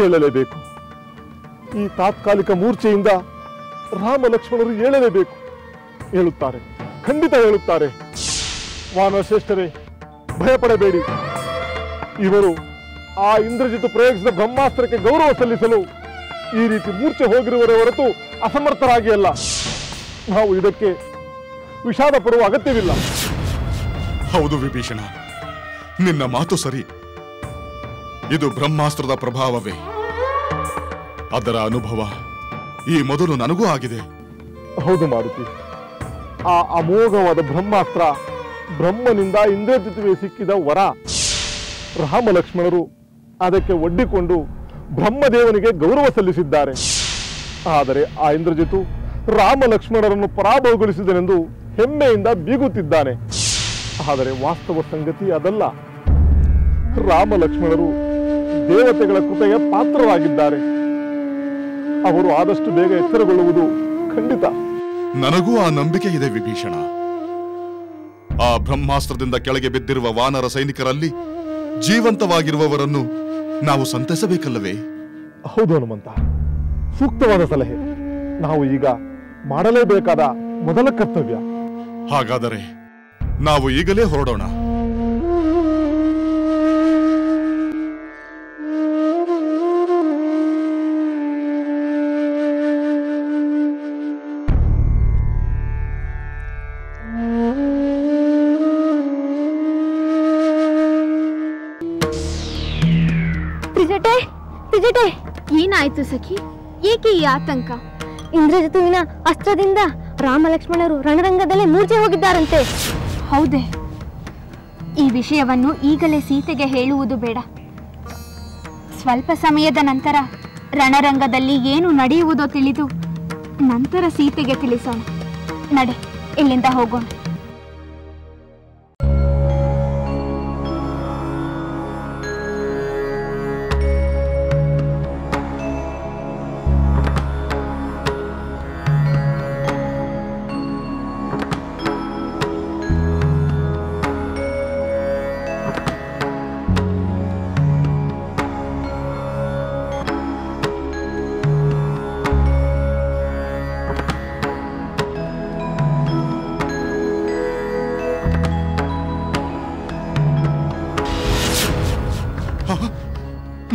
ಏಳಲೇಬೇಕು. ಈ ತಾತ್ಕಾಲಿಕ ಮೂರ್ಛೆಯಿಂದ ರಾಮ ಲಕ್ಷ್ಮಣರು ಏಳಲೇಬೇಕು. ಹೇಳುತ್ತಾರೆ, ಖಂಡಿತ ಹೇಳುತ್ತಾರೆ. ವಾನರ ಶ್ರೇಷ್ಠರೇ, ಭಯಪಡಬೇಡಿ. ಇವರು ಆ ಇಂದ್ರಜಿತ್ ಪ್ರಯೋಗಿಸಿದ ಬ್ರಹ್ಮಾಸ್ತ್ರಕ್ಕೆ ಗೌರವ ಸಲ್ಲಿಸಲು ಈ ರೀತಿ ಮೂರ್ಛೆ ಹೋಗಿರುವವರ ಹೊರತು ಅಸಮರ್ಥರಾಗಿ ಅಲ್ಲ. ನಾವು ಇದಕ್ಕೆ ವಿಷಾದ ಪಡುವ ಅಗತ್ಯವಿಲ್ಲ. ಹೌದು ವಿಭೀಷಣ, ನಿನ್ನ ಮಾತು ಸರಿ. ಇದು ಬ್ರಹ್ಮಾಸ್ತ್ರದ ಪ್ರಭಾವವೇ. ಅದರ ಅನುಭವ ಈ ಮೊದಲು ನನಗೂ ಆಗಿದೆ. ಹೌದು ಮಾರುತಿ, ಆ ಅಮೋಘವಾದ ಬ್ರಹ್ಮಾಸ್ತ್ರ ಬ್ರಹ್ಮನಿಂದ ಇಂದ್ರಜಿತ್ಗೆ ಸಿಕ್ಕಿದ ವರ. ರಾಮ ಲಕ್ಷ್ಮಣರು ಅದಕ್ಕೆ ಒಡ್ಡಿಕೊಂಡು ಬ್ರಹ್ಮದೇವನಿಗೆ ಗೌರವ ಸಲ್ಲಿಸಿದ್ದಾರೆ. ಆದರೆ ಆ ಇಂದ್ರಜಿತು ರಾಮ ಲಕ್ಷ್ಮಣರನ್ನು ಪರಾಭವಗೊಳಿಸಿದನೆಂದು ಹೆಮ್ಮೆಯಿಂದ ಬೀಗುತ್ತಿದ್ದಾನೆ. ಆದರೆ ವಾಸ್ತವ ಸಂಗತಿ ಅದಲ್ಲ. ರಾಮ ಲಕ್ಷ್ಮಣರು ದೇವತೆಗಳ ಕೃಪೆಗೆ ಪಾತ್ರರಾಗಿದ್ದಾರೆ. ಅವರು ಆದಷ್ಟು ಬೇಗ ಎಚ್ಚರಗೊಳ್ಳುವುದು ಖಂಡಿತ. ನನಗೂ ಆ ನಂಬಿಕೆ ಇದೆ ವಿಭೀಷಣ. ಆ ಬ್ರಹ್ಮಾಸ್ತ್ರದಿಂದ ಕೆಳಗೆ ಬಿದ್ದಿರುವ ವಾನರ ಸೈನಿಕರಲ್ಲಿ ಜೀವಂತವಾಗಿರುವವರನ್ನು ನಾವು ಸಂತೈಸಬೇಕಲ್ಲವೇ? ಹೌದು ಹನುಮಂತ, ಸೂಕ್ತವಾದ ಸಲಹೆ. ನಾವು ಈಗ ಮಾಡಲೇಬೇಕಾದ ಮೊದಲ ಕರ್ತವ್ಯ. ಹಾಗಾದರೆ ನಾವು ಈಗಲೇ ಹೊರಡೋಣ. ಏನಾಯ್ತು ಸಖಿ? ಏಕೆ ಈ ಆತಂಕ? ಇಂದ್ರಜಿತುವಿನ ಅಸ್ತ್ರದಿಂದ ರಾಮ ಲಕ್ಷ್ಮಣರು ರಣರಂಗದಲ್ಲೇ ಮೂರ್ಛೆ ಹೋಗಿದ್ದಾರಂತೆ. ಹೌದೇ? ಈ ವಿಷಯವನ್ನು ಈಗಲೇ ಸೀತೆಗೆ ಹೇಳುವುದು ಬೇಡ. ಸ್ವಲ್ಪ ಸಮಯದ ನಂತರ ರಣರಂಗದಲ್ಲಿ ಏನು ನಡೆಯುವುದೋ ತಿಳಿದು ನಂತರ ಸೀತೆಗೆ ತಿಳಿಸೋಣ. ನಡೆ, ಇಲ್ಲಿಂದ ಹೋಗೋಣ.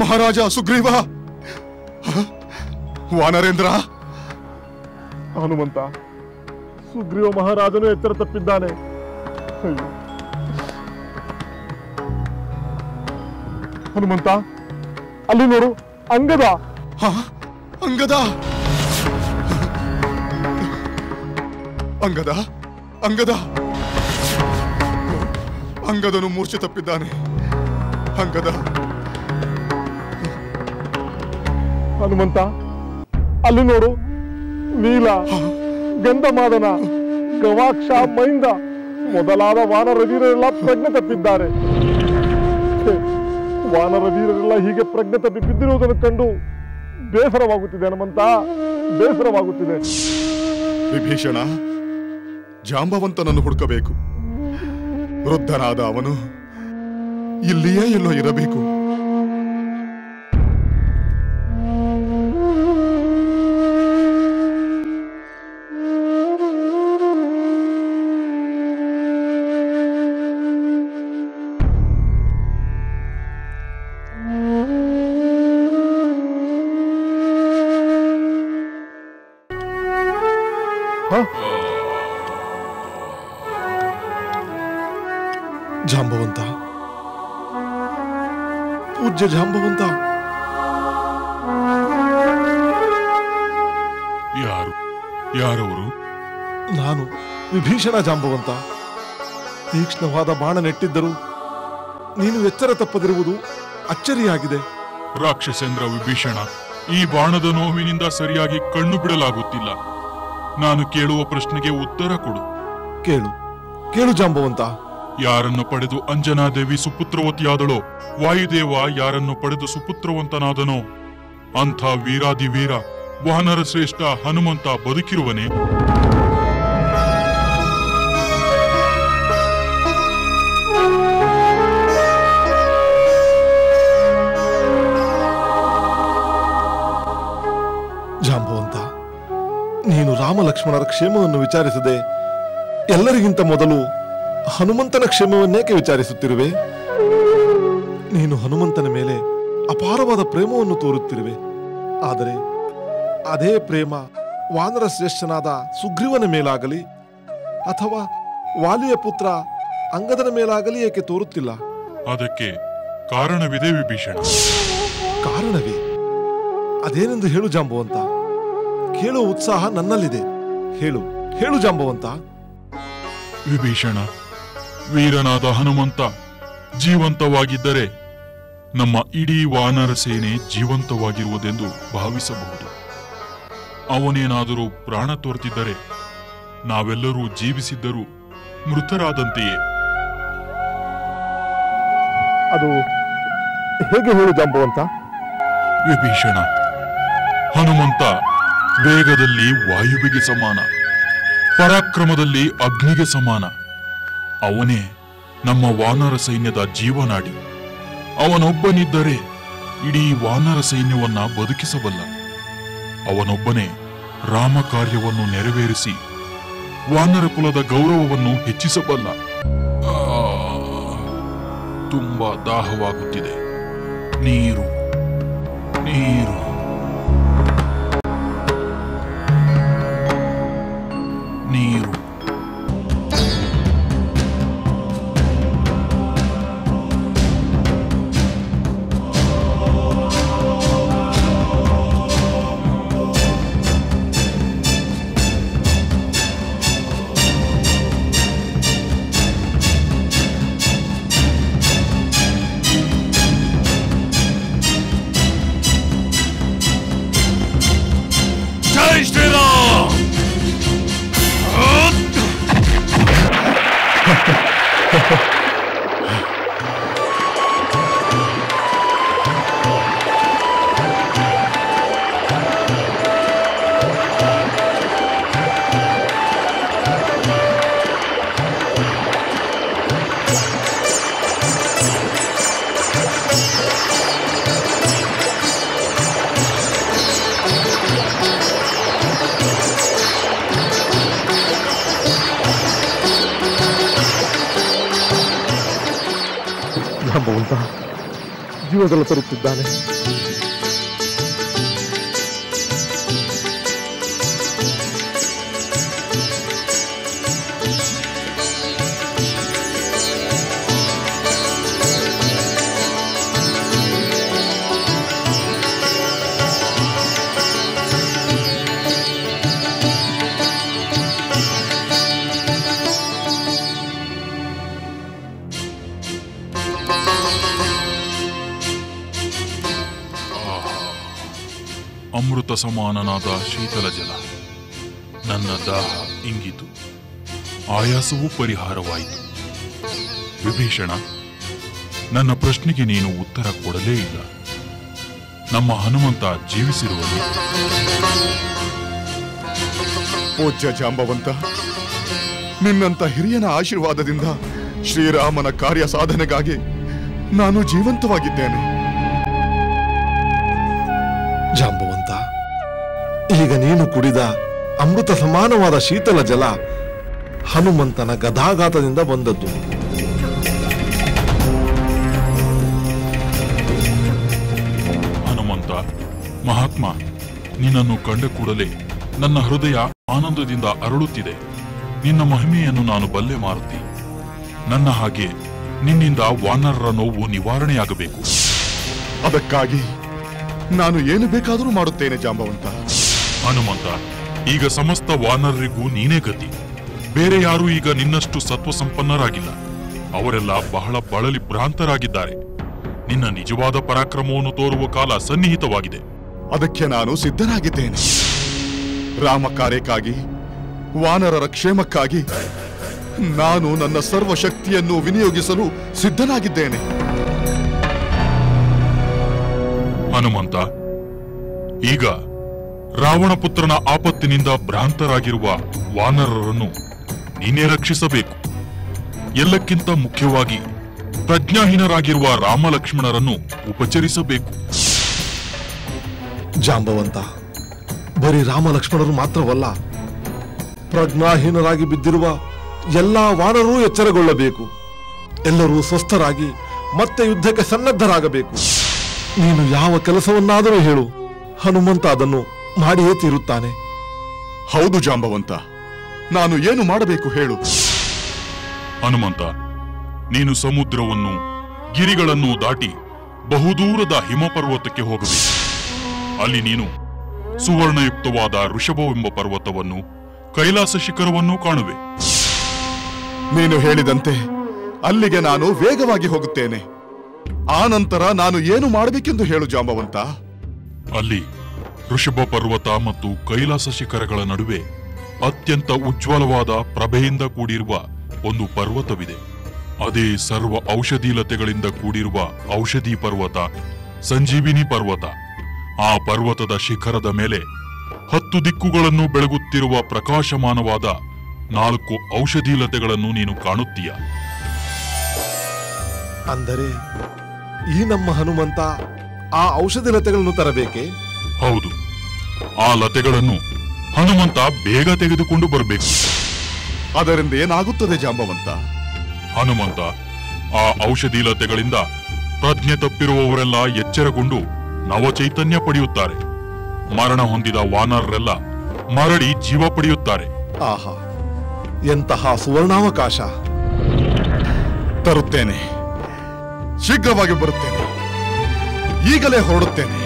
ಮಹಾರಾಜ ಸುಗ್ರೀವ, ವಾನರೇಂದ್ರ. ಹನುಮಂತ, ಸುಗ್ರೀವ ಮಹಾರಾಜನು ಎಚ್ಚರ ತಪ್ಪಿದ್ದಾನೆ. ಹನುಮಂತ, ಅಲ್ಲಿ ನೋಡು, ಅಂಗದ. ಅಂಗದ ಅಂಗದ ಅಂಗದ ಅಂಗದನು ಮೂರ್ಛೆ ತಪ್ಪಿದ್ದಾನೆ. ಅಂಗದ. ಹನುಮಂತ, ಅಲ್ಲಿ ನೋಡು, ನೀಲ, ಗಂಧಮಾದನ, ಗವಾಕ್ಷ, ಮೈಂದ ಮೊದಲಾದ ವಾನರ ವೀರರೆಲ್ಲ ಪ್ರಜ್ಞೆ ತಪ್ಪಿದ್ದಾರೆ. ವಾನರ ವೀರರೆಲ್ಲ ಹೀಗೆ ಪ್ರಜ್ಞೆ ತಪ್ಪಿ ಬಿದ್ದಿರುವುದನ್ನು ಕಂಡು ಬೇಸರವಾಗುತ್ತಿದೆ ಹನುಮಂತ, ಬೇಸರವಾಗುತ್ತಿದೆ. ವಿಭೀಷಣ, ಜಾಂಬವಂತನನ್ನು ಹುಡುಕಬೇಕು. ವೃದ್ಧನಾದ ಅವನು ಇಲ್ಲಿಯೇ ಎಲ್ಲೋ ಇರಬೇಕು. ಜಾಂಬವಂತ, ಪೂಜ್ಯ ಜಾಂಬವಂತ. ಯಾರವರು? ನಾನು ವಿಭೀಷಣ ಜಾಂಬವಂತ. ತೀಕ್ಷ್ಣವಾದ ಬಾಣ ನೆಟ್ಟಿದ್ದರು ನೀನು ಎಚ್ಚರ ತಪ್ಪದಿರುವುದು ಅಚ್ಚರಿಯಾಗಿದೆ. ರಾಕ್ಷಸೇಂದ್ರ ವಿಭೀಷಣ, ಈ ಬಾಣದ ನೋವಿನಿಂದ ಸರಿಯಾಗಿ ಕಣ್ಣು ಬಿಡಲಾಗುತ್ತಿಲ್ಲ. ನಾನು ಕೇಳುವ ಪ್ರಶ್ನೆಗೆ ಉತ್ತರ ಕೊಡು. ಕೇಳು ಕೇಳು ಜಾಂಬವಂತ. ಯಾರನ್ನು ಪಡೆದು ಅಂಜನಾದೇವಿ ಸುಪುತ್ರವತಿಯಾದಳೋ, ವಾಯುದೇವ ಯಾರನ್ನು ಪಡೆದು ಸುಪುತ್ರವಂತನಾದನೋ, ಅಂಥ ವೀರಾದಿ ವೀರ ವಾನರ ಶ್ರೇಷ್ಠ ಹನುಮಂತ ಬದುಕಿರುವನೇ? ನೀನು ರಾಮ ಲಕ್ಷ್ಮಣರ ಕ್ಷೇಮವನ್ನು ವಿಚಾರಿಸದೆ ಎಲ್ಲರಿಗಿಂತ ಮೊದಲು ಹನುಮಂತನ ಕ್ಷೇಮವನ್ನೇಕೆ ವಿಚಾರಿಸುತ್ತಿರುವೆ? ನೀನು ಹನುಮಂತನ ಮೇಲೆ ಅಪಾರವಾದ ಪ್ರೇಮವನ್ನು ತೋರುತ್ತಿರುವೆ. ಆದರೆ ಅದೇ ಪ್ರೇಮ ವಾನರ ಶ್ರೇಷ್ಠನಾದ ಸುಗ್ರೀವನ ಮೇಲಾಗಲಿ ಅಥವಾ ವಾಲಿಯ ಪುತ್ರ ಅಂಗದನ ಮೇಲಾಗಲಿ ಏಕೆ ತೋರುತ್ತಿಲ್ಲ? ಅದಕ್ಕೆ ಕಾರಣವಿದೆ ವಿಭೀಷಣ. ಕಾರಣವೇ? ಅದೇನೆಂದು ಹೇಳು ಜಾಂಬವಂತ. ಕೇಳುವ ಉತ್ಸಾಹ ನನ್ನಲ್ಲಿದೆ. ಹೇಳು ಹೇಳು ಜಾಂಬವಂತ. ವಿಭೀಷಣ, ವೀರನಾದ ಹನುಮಂತ ಜೀವಂತವಾಗಿದ್ದರೆ ನಮ್ಮ ಇಡೀ ವಾನರ ಸೇನೆ ಜೀವಂತವಾಗಿರುವುದೆಂದು ಭಾವಿಸಬಹುದು. ಅವನೇನಾದರೂ ಪ್ರಾಣ ತೋರ್ತಿದ್ದರೆ ನಾವೆಲ್ಲರೂ ಜೀವಿಸಿದ್ದರೂ ಮೃತರಾದಂತೆಯೇ. ಅದು ಹೇಗೆ ಹೇಳು ಜಾಂಬವಂತ? ವಿಭೀಷಣ, ಹನುಮಂತ ವೇಗದಲ್ಲಿ ವಾಯುವಿಗೆ ಸಮಾನ, ಪರಾಕ್ರಮದಲ್ಲಿ ಅಗ್ನಿಗೆ ಸಮಾನ. ಅವನೇ ನಮ್ಮ ವಾನರ ಸೈನ್ಯದ ಜೀವನಾಡಿ. ಅವನೊಬ್ಬನಿದ್ದರೆ ಇಡೀ ವಾನರ ಸೈನ್ಯವನ್ನ ಬದುಕಿಸಬಲ್ಲ. ಅವನೊಬ್ಬನೇ ರಾಮ ಕಾರ್ಯವನ್ನು ನೆರವೇರಿಸಿ ವಾನರ ಕುಲದ ಗೌರವವನ್ನು ಹೆಚ್ಚಿಸಬಲ್ಲ. ತುಂಬಾ ದಾಹವಾಗುತ್ತಿದೆ. ನೀರು ನೀರು. ನೀರು. ಜೈ ಶ್ರೀರಾಮ್. ಜಾಂಬವಂತ ಜೀವದಲ್ಲಿ ತರುತ್ತಿದ್ದಾನೆ. ಅಮೃತ ಸಮಾನನಾದ ಶೀತಲ ಜಲ. ನನ್ನ ದಾಹ ಇಂಗಿತು, ಆಯಾಸವೂ ಪರಿಹಾರವಾಯಿತು. ವಿಭೀಷಣ, ನನ್ನ ಪ್ರಶ್ನೆಗೆ ನೀನು ಉತ್ತರ ಕೊಡಲೇ ಇಲ್ಲ. ನಮ್ಮ ಹನುಮಂತ ಜೀವಿಸಿರುವಲ್ಲಿ? ಪೂಜ್ಯ ಜಾಂಬವಂತ, ನಿನ್ನಂತ ಹಿರಿಯನ ಆಶೀರ್ವಾದದಿಂದ ಶ್ರೀರಾಮನ ಕಾರ್ಯ ಸಾಧನೆಗಾಗಿ ನಾನು ಜೀವಂತವಾಗಿದ್ದೇನೆ. ಜಾಂಬವಂತ, ಈಗ ನೀನು ಕುಡಿದ ಅಮೃತ ಸಮಾನವಾದ ಶೀತಲ ಜಲ ಹನುಮಂತನ ಗದಾಘಾತದಿಂದ ಬಂದದ್ದು. ಹನುಮಂತ ಮಹಾತ್ಮ, ನಿನ್ನನ್ನು ಕಂಡ ಕೂಡಲೇ ನನ್ನ ಹೃದಯ ಆನಂದದಿಂದ ಅರಳುತ್ತಿದೆ. ನಿನ್ನ ಮಹಿಮೆಯನ್ನು ನಾನು ಬಲ್ಲೆ ಮಾರುತ್ತಿ. ನನ್ನ ಹಾಗೆ ನಿನ್ನಿಂದ ವಾನರರ ನೋವು ನಿವಾರಣೆಯಾಗಬೇಕು. ಅದಕ್ಕಾಗಿ ನಾನು ಏನು ಬೇಕಾದರೂ ಮಾಡುತ್ತೇನೆ ಜಾಂಬವಂತ. ಹನುಮಂತ, ಈಗ ಸಮಸ್ತ ವಾನರರಿಗೂ ನೀನೇ ಗತಿ. ಬೇರೆ ಯಾರೂ ಈಗ ನಿನ್ನಷ್ಟು ಸತ್ವ ಸಂಪನ್ನರಾಗಿಲ್ಲ. ಅವರೆಲ್ಲ ಬಹಳ ಬಳಲಿ ಭ್ರಾಂತರಾಗಿದ್ದಾರೆ. ನಿನ್ನ ನಿಜವಾದ ಪರಾಕ್ರಮವನ್ನು ತೋರುವ ಕಾಲ ಸನ್ನಿಹಿತವಾಗಿದೆ. ಅದಕ್ಕೆ ನಾನು ಸಿದ್ಧನಾಗಿದ್ದೇನೆ. ರಾಮ ಕಾರ್ಯಕ್ಕಾಗಿ, ವಾನರರ ಕ್ಷೇಮಕ್ಕಾಗಿ ನಾನು ನನ್ನ ಸರ್ವಶಕ್ತಿಯನ್ನು ವಿನಿಯೋಗಿಸಲು ಸಿದ್ಧನಾಗಿದ್ದೇನೆ. ಹನುಮಂತ, ಈಗ ರಾವಣ ಪುತ್ರನ ಆಪತ್ತಿನಿಂದ ಭ್ರಾಂತರಾಗಿರುವ ವಾನರರನ್ನು ನೀನೇ ರಕ್ಷಿಸಬೇಕು. ಎಲ್ಲಕ್ಕಿಂತ ಮುಖ್ಯವಾಗಿ ಪ್ರಜ್ಞಾಹೀನರಾಗಿರುವ ರಾಮ ಲಕ್ಷ್ಮಣರನ್ನು ಉಪಚರಿಸಬೇಕು. ಜಾಂಬವಂತ, ಬರೀ ರಾಮ ಲಕ್ಷ್ಮಣರು ಮಾತ್ರವಲ್ಲ, ಪ್ರಜ್ಞಾಹೀನರಾಗಿ ಬಿದ್ದಿರುವ ಎಲ್ಲಾ ವಾನರೂ ಎಚ್ಚರಗೊಳ್ಳಬೇಕು. ಎಲ್ಲರೂ ಸ್ವಸ್ಥರಾಗಿ ಮತ್ತೆ ಯುದ್ಧಕ್ಕೆ ಸನ್ನದ್ಧರಾಗಬೇಕು. ನೀನು ಯಾವ ಕೆಲಸವನ್ನಾದರೂ ಹೇಳು, ಹನುಮಂತ ಅದನ್ನು ಮಾಡಿಯೇ ತೀರುತ್ತಾನೆ. ಹೌದು ಜಾಂಬವಂತ, ನಾನು ಏನು ಮಾಡಬೇಕು ಹೇಳು. ಹನುಮಂತ, ನೀನು ಸಮುದ್ರವನ್ನು ಗಿರಿಗಳನ್ನು ದಾಟಿ ಬಹುದೂರದ ಹಿಮಪರ್ವತಕ್ಕೆ ಹೋಗಬೇಕು. ಅಲ್ಲಿ ನೀನು ಸುವರ್ಣಯುಕ್ತವಾದ ಋಷಭವೆಂಬ ಪರ್ವತವನ್ನು, ಕೈಲಾಸ ಶಿಖರವನ್ನು ಕಾಣುವೆ. ನೀನು ಹೇಳಿದಂತೆ ಅಲ್ಲಿಗೆ ನಾನು ವೇಗವಾಗಿ ಹೋಗುತ್ತೇನೆ. ಆ ನಂತರ ನಾನು ಏನು ಮಾಡಬೇಕೆಂದು ಹೇಳು ಜಾಂಬವಂತ. ಅಲ್ಲಿ ಋಷಭ ಪರ್ವತ ಮತ್ತು ಕೈಲಾಸ ಶಿಖರಗಳ ನಡುವೆ ಅತ್ಯಂತ ಉಜ್ವಲವಾದ ಪ್ರಭೆಯಿಂದ ಕೂಡಿರುವ ಒಂದು ಪರ್ವತವಿದೆ. ಅದೇ ಸರ್ವ ಔಷಧೀಲತೆಗಳಿಂದ ಕೂಡಿರುವ ಔಷಧಿ ಪರ್ವತ, ಸಂಜೀವಿನಿ ಪರ್ವತ. ಆ ಪರ್ವತದ ಶಿಖರದ ಮೇಲೆ 10 ದಿಕ್ಕುಗಳನ್ನು ಬೆಳಗುತ್ತಿರುವ ಪ್ರಕಾಶಮಾನವಾದ 4 ಔಷಧೀಲತೆಗಳನ್ನು ನೀನು ಕಾಣುತ್ತೀಯ. ಅಂದರೆ ಈ ನಮ್ಮ ಹನುಮಂತ ಆ ಔಷಧಿ ಲತೆಗಳನ್ನು ತರಬೇಕೆ? ಹೌದು, ಆ ಲತೆಗಳನ್ನು ಹನುಮಂತ ಬೇಗ ತೆಗೆದುಕೊಂಡು ಬರಬೇಕು. ಅದರಿಂದ ಏನಾಗುತ್ತದೆ ಜಾಂಬವಂತ? ಹನುಮಂತ, ಆ ಔಷಧಿ ಲತೆಗಳಿಂದ ಪ್ರಜ್ಞೆ ತಪ್ಪಿರುವವರೆಲ್ಲ ಎಚ್ಚರಗೊಂಡು ನವಚೈತನ್ಯ ಪಡೆಯುತ್ತಾರೆ. ಮರಣ ಹೊಂದಿದ ವಾನರರೆಲ್ಲ ಮರಳಿ ಜೀವ ಪಡೆಯುತ್ತಾರೆ. ಆಹಾ, ಎಂತಹ ಸುವರ್ಣಾವಕಾಶ! ತರುತ್ತೇನೆ, ಶೀಘ್ರವಾಗಿ ಬರುತ್ತೇನೆ, ಈಗಲೇ ಹೊರಡುತ್ತೇನೆ.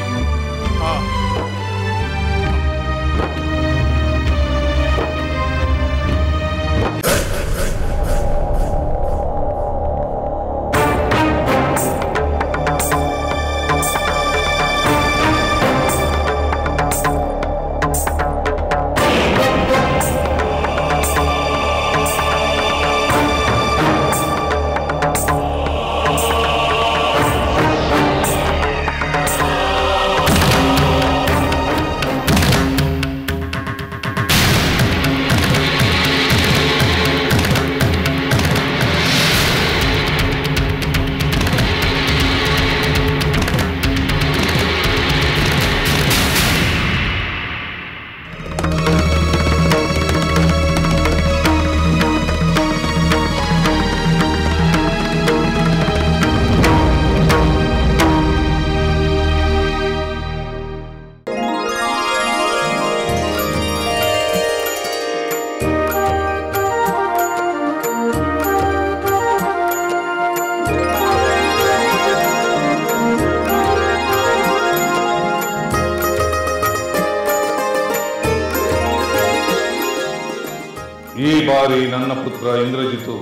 ಈ ಬಾರಿ ನನ್ನ ಪುತ್ರ ಇಂದ್ರಜಿತು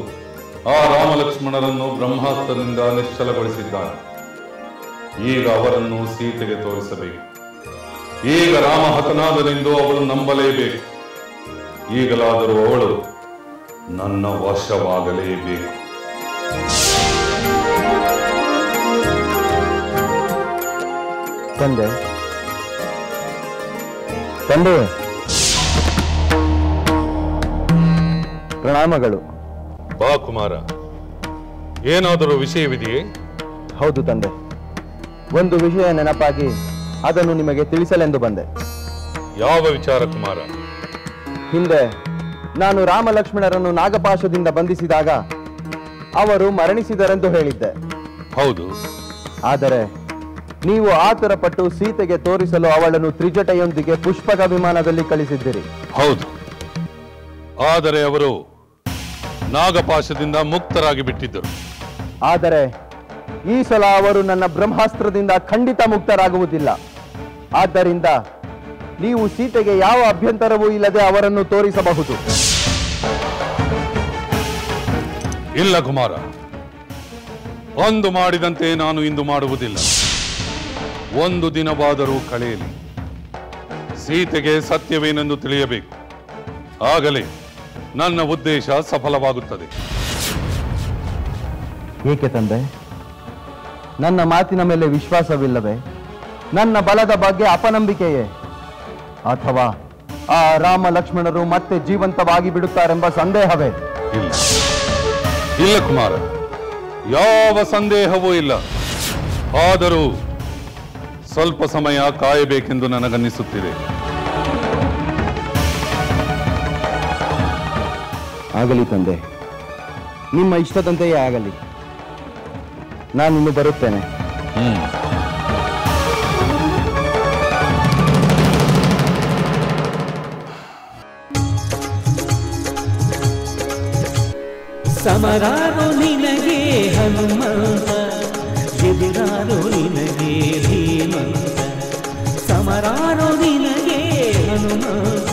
ಆ ರಾಮಲಕ್ಷ್ಮಣರನ್ನು ಬ್ರಹ್ಮಾಸ್ತ್ರದಿಂದ ನಿಶ್ಚಲಗೊಳಿಸಿದ್ದಾನೆ. ಈಗ ಅವರನ್ನು ಸೀತೆಗೆ ತೋರಿಸಬೇಕು. ಈಗ ರಾಮ ಹತನಾದನೆಂದು ಅವಳು ನಂಬಲೇಬೇಕು. ಈಗಲಾದರೂ ಅವಳು ನನ್ನ ವಶವಾಗಲೇಬೇಕು. ತಂದೆ ತಂದೆ ಪ್ರಣಾಮಗಳು. ಬಾ ಕುಮಾರ, ಏನಾದರೂ ವಿಷಯವಿದೆಯೇ? ಹೌದು ತಂದೆ, ಒಂದು ವಿಷಯ ನೆನಪಾಗಿ ಅದನ್ನು ನಿಮಗೆ ತಿಳಿಸಲೆಂದು ಬಂದೆ. ಯಾವ ವಿಚಾರ ಕುಮಾರ? ಹಿಂದೆ ನಾನು ರಾಮ ಲಕ್ಷ್ಮಣರನ್ನು ನಾಗಪಾಶದಿಂದ ಬಂಧಿಸಿದಾಗ ಅವರು ಮರಣಿಸಿದರೆಂದು ಹೇಳಿದ್ದೆ. ಹೌದು. ಆದರೆ ನೀವು ಆತುರಪಟ್ಟು ಸೀತೆಗೆ ತೋರಿಸಲು ಅವಳನ್ನು ತ್ರಿಜಟೆಯೊಂದಿಗೆ ಪುಷ್ಪಕ ವಿಮಾನದಲ್ಲಿ ಕಳಿಸಿದ್ದೀರಿ. ಹೌದು, ಆದರೆ ಅವರು ನಾಗಪಾಶದಿಂದ ಮುಕ್ತರಾಗಿ ಬಿಟ್ಟಿದ್ದರು. ಆದರೆ ಈ ಸಲ ಅವರು ನನ್ನ ಬ್ರಹ್ಮಾಸ್ತ್ರದಿಂದ ಖಂಡಿತ ಮುಕ್ತರಾಗುವುದಿಲ್ಲ. ಆದ್ದರಿಂದ ನೀವು ಸೀತೆಗೆ ಯಾವ ಅಭ್ಯಂತರವೂ ಇಲ್ಲದೆ ಅವರನ್ನು ತೋರಿಸಬಹುದು. ಇಲ್ಲ ಕುಮಾರ, ಅಂದು ಮಾಡಿದಂತೆ ನಾನು ಇಂದು ಮಾಡುವುದಿಲ್ಲ. ಒಂದು ದಿನವಾದರೂ ಕಳೆಯಲಿ. ಸೀತೆಗೆ ಸತ್ಯವೇನೆಂದು ತಿಳಿಯಬೇಕು. ಆಗಲೇ ನನ್ನ ಉದ್ದೇಶ ಸಫಲವಾಗುತ್ತದೆ. ಏಕೆ ತಂದೆ? ನನ್ನ ಮಾತಿನ ಮೇಲೆ ವಿಶ್ವಾಸವಿಲ್ಲವೇ? ನನ್ನ ಬಲದ ಬಗ್ಗೆ ಅಪನಂಬಿಕೆಯೇ? ಅಥವಾ ಆ ರಾಮ ಲಕ್ಷ್ಮಣರು ಮತ್ತೆ ಜೀವಂತವಾಗಿ ಬಿಡುತ್ತಾರೆಂಬ ಸಂದೇಹವೇ? ಇಲ್ಲ ಇಲ್ಲ ಕುಮಾರ, ಯಾವ ಸಂದೇಹವೂ ಇಲ್ಲ. ಆದರೂ ಸ್ವಲ್ಪ ಸಮಯ ಕಾಯಬೇಕೆಂದು ನನಗನ್ನಿಸುತ್ತಿದೆ. ಆಗಲಿ ತಂದೆ, ನಿಮ್ಮ ಇಷ್ಟದಂತೆಯೇ ಆಗಲಿ. ನಾನಿನ್ನು ಬರುತ್ತೇನೆ. ಸಮರಾರೋ ನಿನಗೆ ಹನುಮಂತ, ಎದುರಾರೋ ನಿನಗೆ ಧೀಮಂತ. ಸಮರಾರೋ ನಿನಗೆ ಹನುಮಂತ,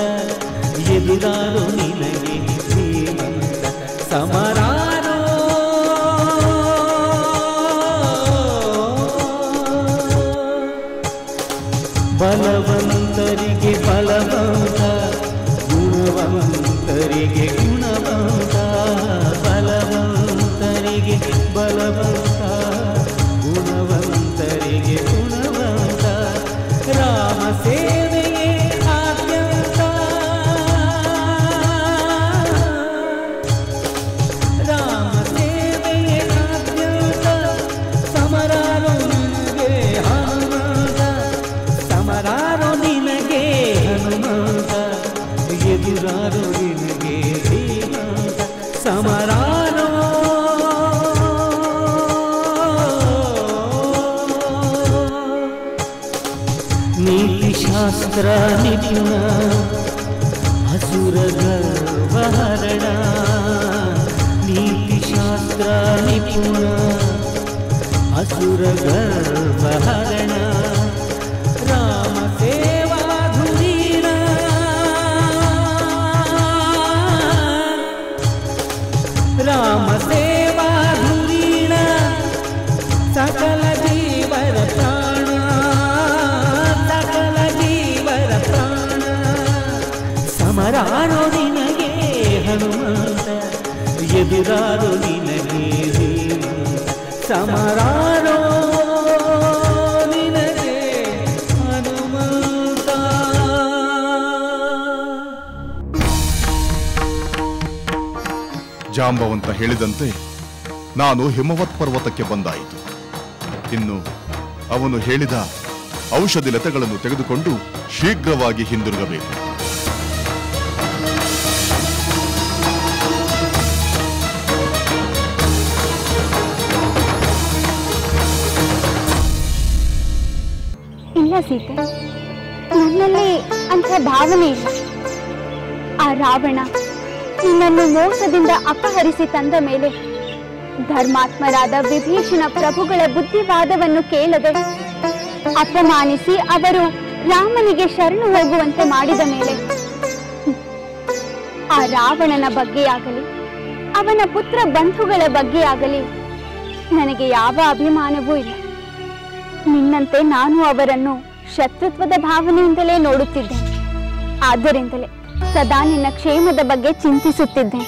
ಎದುರಾರೋ ನಿನಗೆ ಧೀಮಂತ. ಸಮರಾರೋ ಬಲವಂತರಿಗೆ ಬಲವಂತ, ಗುಣವಂತರಿಗೆ ಗುಣವಂತ. ಬಲವಂತರಿಗೆ ಬಲವಂತ, ಗುಣವಂತರಿಗೆ ಗುಣವಂತ. ರಾಮ ಸೇವೆಯೇ ಆದ್ಯಂತ, ರಾಮ ಸೇವೆಯೇ ಆದ್ಯಂತ. ಸಮರಾರೋ ನಿನಗೆ ಹನುಮಂತ, ಸಮರಾರೋ ನಿನಗೆ ಹನುಮಂತ. ಎದುರಾರೋ ನಿನಗೆ ಧೀಮಂತ. ಸಮರಾರೋ ನೀತಿಶಾಸ್ತ್ರ ನಿಪುಣ, ಅಸುರ ಗರ್ವಹರಣ. ನೀತಿಶಾಸ್ತ್ರ ನಿಪುಣ, ಅಸುರ ಗರ್ವಹರಣ. ರಾಮ ಸೇವಾ ಧುರೀಣ, ರಾಮ ಸೇವಾ ಧುರೀಣ. ಸಕಲ ಜೀವರ ಪ್ರಾಣ, ಸಕಲ ಜೀವರ ಪ್ರಾಣ. ಸಮರಾರೋ ನಿನಗೆ ಹನುಮಂತ, ಎದುರಾರೋ ನಿನಗೆ ಧೀಮಂತ. ಸಮರಾರೋ ನಿನಗೆ ಹನುಮಂತ. ಜಾಂಬವಂತ ಹೇಳಿದಂತೆ ನಾನು ಹಿಮವತ್ ಪರ್ವತಕ್ಕೆ ಬಂದಾಯಿತು. ಇನ್ನು ಅವನು ಹೇಳಿದ ಔಷಧಿ ಲತೆಗಳನ್ನು ತೆಗೆದುಕೊಂಡು ಶೀಘ್ರವಾಗಿ ಹಿಂದಿರುಗಬೇಕು. ಇಲ್ಲ ಸೀತೆ, ನನ್ನಲ್ಲಿ ಅಂಥ ಭಾವನೆ ಇಲ್ಲ. ಆ ರಾವಣ ನಿನ್ನನ್ನು ಮೋಸದಿಂದ ಅಪಹರಿಸಿ ತಂದ ಮೇಲೆ ಧರ್ಮಾತ್ಮರಾದ ವಿಭೀಷಣ ಪ್ರಭುಗಳ ಬುದ್ಧಿವಾದವನ್ನು ಕೇಳದೆ ಅಪಮಾನಿಸಿ ಅವರು ರಾಮನಿಗೆ ಶರಣು ಹೋಗುವಂತೆ ಮಾಡಿದ ಮೇಲೆ ಆ ರಾವಣನ ಬಗ್ಗೆಯಾಗಲಿ ಅವನ ಪುತ್ರ ಬಂಧುಗಳ ಬಗ್ಗೆಯಾಗಲಿ ನನಗೆ ಯಾವ ಅಭಿಮಾನವೂ ಇಲ್ಲ. ನಿನ್ನಂತೆ ನಾನು ಅವರನ್ನು ಶತ್ರುತ್ವದ ಭಾವನೆಯಿಂದಲೇ ನೋಡುತ್ತಿದ್ದೇನೆ. ಆದ್ದರಿಂದಲೇ ಸದಾ ನಿನ್ನ ಕ್ಷೇಮದ ಬಗ್ಗೆ ಚಿಂತಿಸುತ್ತಿದ್ದೇನೆ.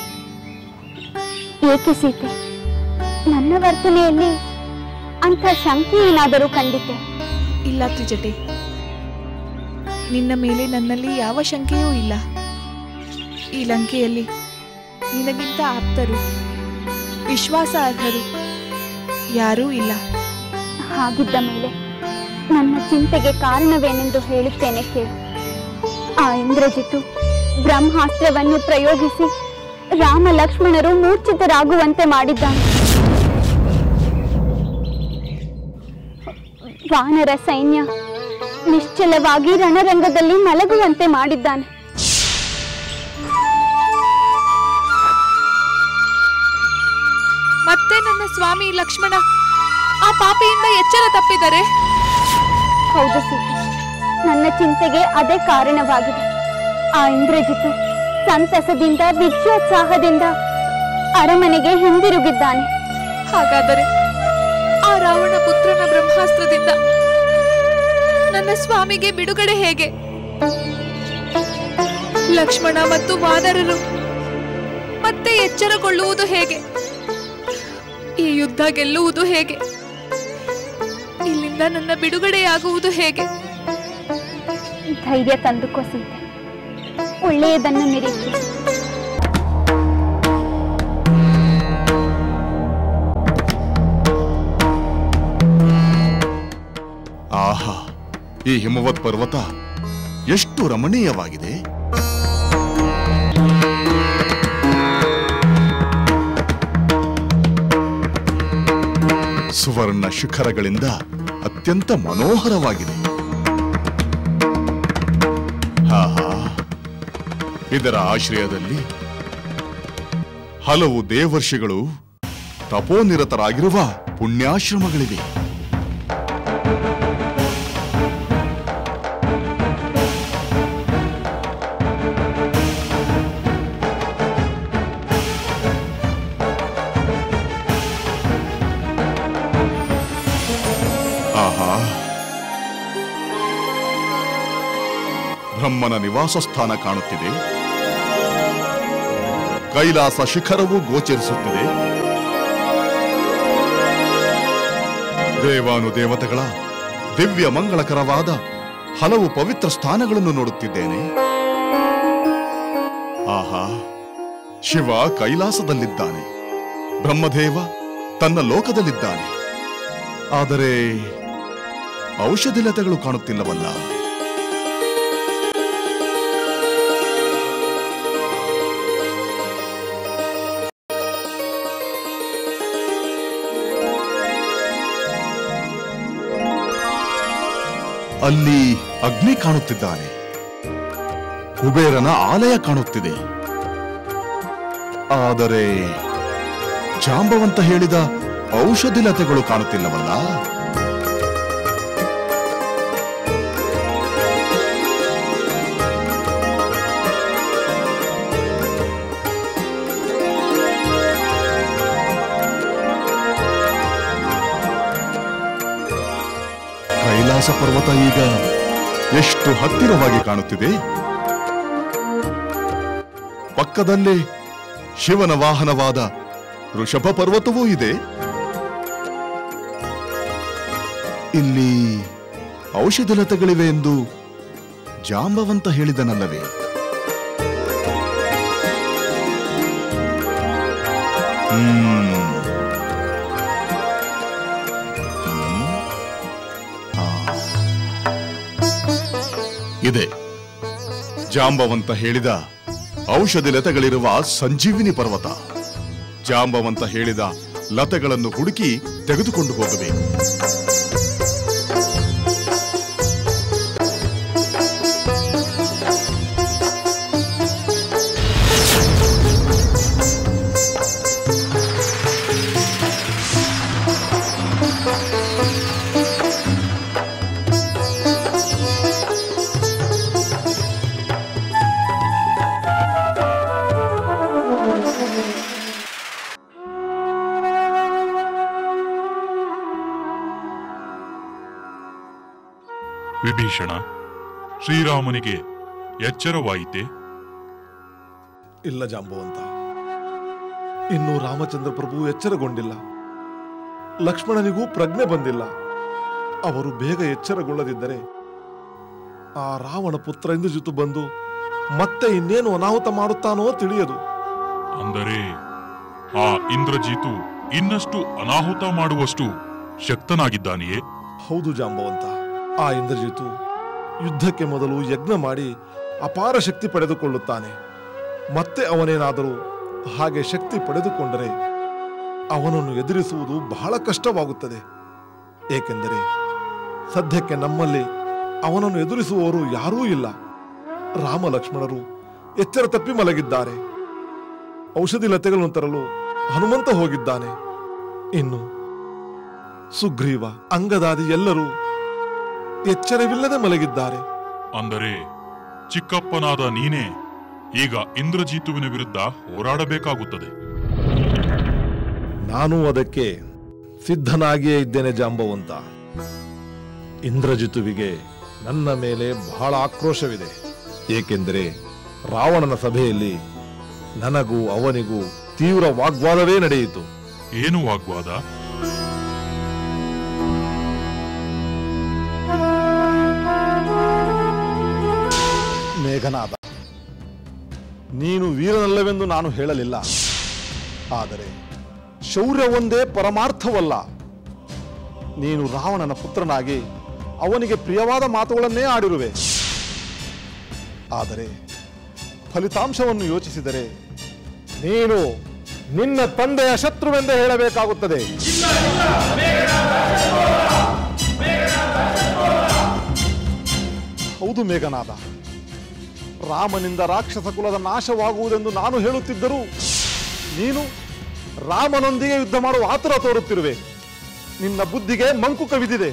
ಏಕೆ ಸೀತೆ, ನನ್ನ ವರ್ತನೆಯಲ್ಲಿ ಅಂಥ ಶಂಕೆ ಏನಾದರೂ ಕಂಡಿದ್ದೆ? ಇಲ್ಲ ತ್ರಿಜಟೆ, ನಿನ್ನ ಮೇಲೆ ನನ್ನಲ್ಲಿ ಯಾವ ಶಂಕೆಯೂ ಇಲ್ಲ. ಈ ಲಂಕೆಯಲ್ಲಿ ನಿನಗಿಂತ ಆಪ್ತರು, ವಿಶ್ವಾಸಾರ್ಹರು ಯಾರೂ ಇಲ್ಲ. ಹಾಗಿದ್ದ ಮೇಲೆ ನನ್ನ ಚಿಂತೆಗೆ ಕಾರಣವೇನೆಂದು ಹೇಳುತ್ತೇನೆ ಕೇಳು. ಆ ಇಂದ್ರಜಿತು ಬ್ರಹ್ಮಾಸ್ತ್ರವನ್ನು ಪ್ರಯೋಗಿಸಿ ರಾಮ ಲಕ್ಷ್ಮಣರು ಮೂರ್ಛಿತರಾಗುವಂತೆ ಮಾಡಿದ್ದಾನೆ. ವಾನರ ಸೈನ್ಯ ನಿಶ್ಚಲವಾಗಿ ರಣರಂಗದಲ್ಲಿ ಮಲಗುವಂತೆ ಮಾಡಿದ್ದಾನೆ. ಮತ್ತೆ ನನ್ನ ಸ್ವಾಮಿ ಲಕ್ಷ್ಮಣ ಆ ಪಾಪಿಯಿಂದ ಎಚ್ಚರ ತಪ್ಪಿದರೆ? ಹೌದು ಸೀತೆ, ನನ್ನ ಚಿಂತೆಗೆ ಅದೇ ಕಾರಣವಾಗಿದೆ. ಆ ಇಂದ್ರಜಿತು ಸಂತಸದಿಂದ ವಿಜಯೋತ್ಸಾಹದಿಂದ ಅರಮನೆಗೆ ಹಿಂದಿರುಗಿದ್ದಾನೆ. ಹಾಗಾದರೆ ಆ ರಾವಣ ಪುತ್ರನ ಬ್ರಹ್ಮಾಸ್ತ್ರದಿಂದ ನನ್ನ ಸ್ವಾಮಿಗೆ ಬಿಡುಗಡೆ ಹೇಗೆ? ಲಕ್ಷ್ಮಣ ಮತ್ತು ವಾನರರು ಮತ್ತೆ ಎಚ್ಚರಗೊಳ್ಳುವುದು ಹೇಗೆ? ಈ ಯುದ್ಧ ಗೆಲ್ಲುವುದು ಹೇಗೆ? ಇಲ್ಲಿಂದ ನನ್ನ ಬಿಡುಗಡೆಯಾಗುವುದು ಹೇಗೆ? ಧೈರ್ಯ ತಂದುಕೋ ಸೀತೆ, ಒಳ್ಳೆಯದನ್ನು ನಿರೀಕ್ಷಿಸಿ. ಆಹಾ, ಈ ಹಿಮವತ್ ಪರ್ವತ ಎಷ್ಟು ರಮಣೀಯವಾಗಿದೆ. ಸುವರ್ಣ ಶಿಖರಗಳಿಂದ ಅತ್ಯಂತ ಮನೋಹರವಾಗಿದೆ. ಇದರ ಆಶ್ರಯದಲ್ಲಿ ಹಲವು ದೇವರ್ಷಿಗಳು ತಪೋನಿರತರಾಗಿರುವ ಪುಣ್ಯಾಶ್ರಮಗಳಿವೆ. ಬ್ರಹ್ಮನ ನಿವಾಸ ಸ್ಥಾನ ಕಾಣುತ್ತಿದೆ. ಕೈಲಾಸ ಶಿಖರವೂ ಗೋಚರಿಸುತ್ತಿದೆ. ದೇವಾನುದೇವತೆಗಳ ದಿವ್ಯ ಮಂಗಳಕರವಾದ ಹಲವು ಪವಿತ್ರ ಸ್ಥಾನಗಳನ್ನು ನೋಡುತ್ತಿದ್ದೇನೆ. ಆಹಾ, ಶಿವ ಕೈಲಾಸದಲ್ಲಿದ್ದಾನೆ, ಬ್ರಹ್ಮದೇವ ತನ್ನ ಲೋಕದಲ್ಲಿದ್ದಾನೆ. ಆದರೆ ಔಷಧಿ ಲತೆಗಳು ಕಾಣುತ್ತಿಲ್ಲವಲ್ಲ. ಅಲ್ಲಿ ಅಗ್ನಿ ಕಾಣುತ್ತಿದ್ದಾನೆ, ಕುಬೇರನ ಆಲಯ ಕಾಣುತ್ತಿದೆ. ಆದರೆ ಜಾಂಬವಂತ ಹೇಳಿದ ಔಷಧಿ ಲತೆಗಳು ಕಾಣುತ್ತಿಲ್ಲವಲ್ಲ. ಕೈಲಾಸ ಪರ್ವತ ಈಗ ಎಷ್ಟು ಹತ್ತಿರವಾಗಿ ಕಾಣುತ್ತಿದೆ. ಪಕ್ಕದಲ್ಲೇ ಶಿವನ ವಾಹನವಾದ ಋಷಭ ಪರ್ವತವೂ ಇದೆ. ಇಲ್ಲಿ ಔಷಧ ಲತೆಗಳಿವೆ ಎಂದು ಜಾಂಬವಂತ ಹೇಳಿದನಲ್ಲವೇ? ಇದೆ ಜಾಂಬವಂತ ಹೇಳಿದ ಔಷಧಿ ಲತೆಗಳಿರುವ ಸಂಜೀವಿನಿ ಪರ್ವತ. ಜಾಂಬವಂತ ಹೇಳಿದ ಲತೆಗಳನ್ನು ಹುಡುಕಿ ತೆಗೆದುಕೊಂಡು ಹೋಗಬೇಕು. ವಿಭೀಷಣ, ಶ್ರೀರಾಮನಿಗೆ ಎಚ್ಚರವಾಯಿತೆ? ಇಲ್ಲ ಜಾಂಬವಂತ, ಇನ್ನು ರಾಮಚಂದ್ರ ಪ್ರಭು ಎಚ್ಚರಗೊಂಡಿಲ್ಲ. ಲಕ್ಷ್ಮಣನಿಗೂ ಪ್ರಜ್ಞೆ ಬಂದಿಲ್ಲ. ಅವರು ಬೇಗ ಎಚ್ಚರಗೊಳ್ಳದಿದ್ದರೆ ಆ ರಾವಣ ಪುತ್ರ ಇಂದ್ರಜಿತು ಬಂದು ಮತ್ತೆ ಇನ್ನೇನು ಅನಾಹುತ ಮಾಡುತ್ತಾನೋ ತಿಳಿಯದು. ಅಂದರೆ ಆ ಇಂದ್ರಜಿತು ಇನ್ನಷ್ಟು ಅನಾಹುತ ಮಾಡುವಷ್ಟು ಶಕ್ತನಾಗಿದ್ದಾನೆಯೇ? ಹೌದು ಜಾಂಬವಂತ. ಆ ಇಂದ್ರಜಿತು ಯುದ್ಧಕ್ಕೆ ಮೊದಲು ಯಜ್ಞ ಮಾಡಿ ಅಪಾರ ಶಕ್ತಿ ಪಡೆದುಕೊಳ್ಳುತ್ತಾನೆ. ಮತ್ತೆ ಅವನೇನಾದರೂ ಹಾಗೆ ಶಕ್ತಿ ಪಡೆದುಕೊಂಡರೆ ಅವನನ್ನು ಎದುರಿಸುವುದು ಬಹಳ ಕಷ್ಟವಾಗುತ್ತದೆ. ಏಕೆಂದರೆ ಸದ್ಯಕ್ಕೆ ನಮ್ಮಲ್ಲಿ ಅವನನ್ನು ಎದುರಿಸುವವರು ಯಾರೂ ಇಲ್ಲ. ರಾಮ ಲಕ್ಷ್ಮಣರು ಎಚ್ಚರ ತಪ್ಪಿ ಮಲಗಿದ್ದಾರೆ. ಔಷಧಿ ಲತೆಗಳನ್ನು ತರಲು ಹನುಮಂತ ಹೋಗಿದ್ದಾನೆ. ಇನ್ನು ಸುಗ್ರೀವ, ಅಂಗದಾದಿ ಎಲ್ಲರೂ ಎಚ್ಚರವಿಲ್ಲದೆ ಮಲಗಿದ್ದಾರೆ. ಅಂದರೆ ಚಿಕ್ಕಪ್ಪನಾದ ನೀನೇ ಈಗ ಇಂದ್ರಜಿತುವಿನ ವಿರುದ್ಧ ಹೋರಾಡಬೇಕಾಗುತ್ತದೆ. ನಾನು ಅದಕ್ಕೆ ಸಿದ್ಧನಾಗಿಯೇ ಇದ್ದೇನೆ ಜಾಂಬವಂತ. ಇಂದ್ರಜಿತುವಿಗೆ ನನ್ನ ಮೇಲೆ ಬಹಳ ಆಕ್ರೋಶವಿದೆ. ಏಕೆಂದರೆ ರಾವಣನ ಸಭೆಯಲ್ಲಿ ನನಗೂ ಅವನಿಗೂ ತೀವ್ರ ವಾಗ್ವಾದವೇ ನಡೆಯಿತು. ಏನು ವಾಗ್ವಾದ? ಮೇಘನಾದ, ನೀನು ವೀರನಲ್ಲವೆಂದು ನಾನು ಹೇಳಲಿಲ್ಲ. ಆದರೆ ಶೌರ್ಯ ಒಂದೇ ಪರಮಾರ್ಥವಲ್ಲ. ನೀನು ರಾವಣನ ಪುತ್ರನಾಗಿ ಅವನಿಗೆ ಪ್ರಿಯವಾದ ಮಾತುಗಳನ್ನೇ ಆಡಿರುವೆ. ಆದರೆ ಫಲಿತಾಂಶವನ್ನು ಯೋಚಿಸಿದರೆ ನೀನು ನಿನ್ನ ತಂದೆಯ ಶತ್ರುವೆಂದೇ ಹೇಳಬೇಕಾಗುತ್ತದೆ. ಹೌದು ಮೇಘನಾದ, ರಾಮನಿಂದ ರಾಕ್ಷಸ ಕುಲದ ನಾಶವಾಗುವುದೆಂದು ನಾನು ಹೇಳುತ್ತಿದ್ದರೂ ನೀನು ರಾಮನೊಂದಿಗೆ ಯುದ್ಧ ಮಾಡುವ ಆತುರ ತೋರುತ್ತಿರುವೆ. ನಿನ್ನ ಬುದ್ಧಿಗೆ ಮಂಕು ಕವಿದಿದೆ.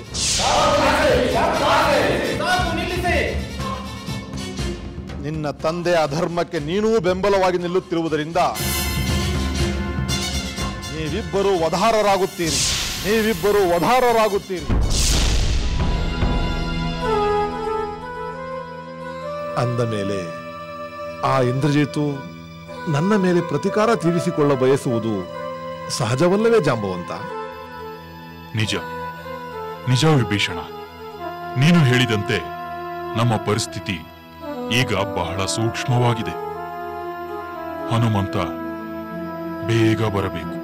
ನಿನ್ನ ತಂದೆಯ ಅಧರ್ಮಕ್ಕೆ ನೀನೂ ಬೆಂಬಲವಾಗಿ ನಿಲ್ಲುತ್ತಿರುವುದರಿಂದ ನೀವಿಬ್ಬರೂ ವಧಾರರಾಗುತ್ತೀರಿ. ಅಂದ ಮೇಲೆ ಆ ಇಂದ್ರಜಿತು ನನ್ನ ಮೇಲೆ ಪ್ರತಿಕಾರ ತೀರಿಸಿಕೊಳ್ಳ ಬಯಸುವುದು ಸಹಜವಲ್ಲವೇ ಜಾಂಬವಂತ? ನಿಜ ವಿಭೀಷಣ, ನೀನು ಹೇಳಿದಂತೆ ನಮ್ಮ ಪರಿಸ್ಥಿತಿ ಈಗ ಬಹಳ ಸೂಕ್ಷ್ಮವಾಗಿದೆ. ಹನುಮಂತ ಬೇಗ ಬರಬೇಕು.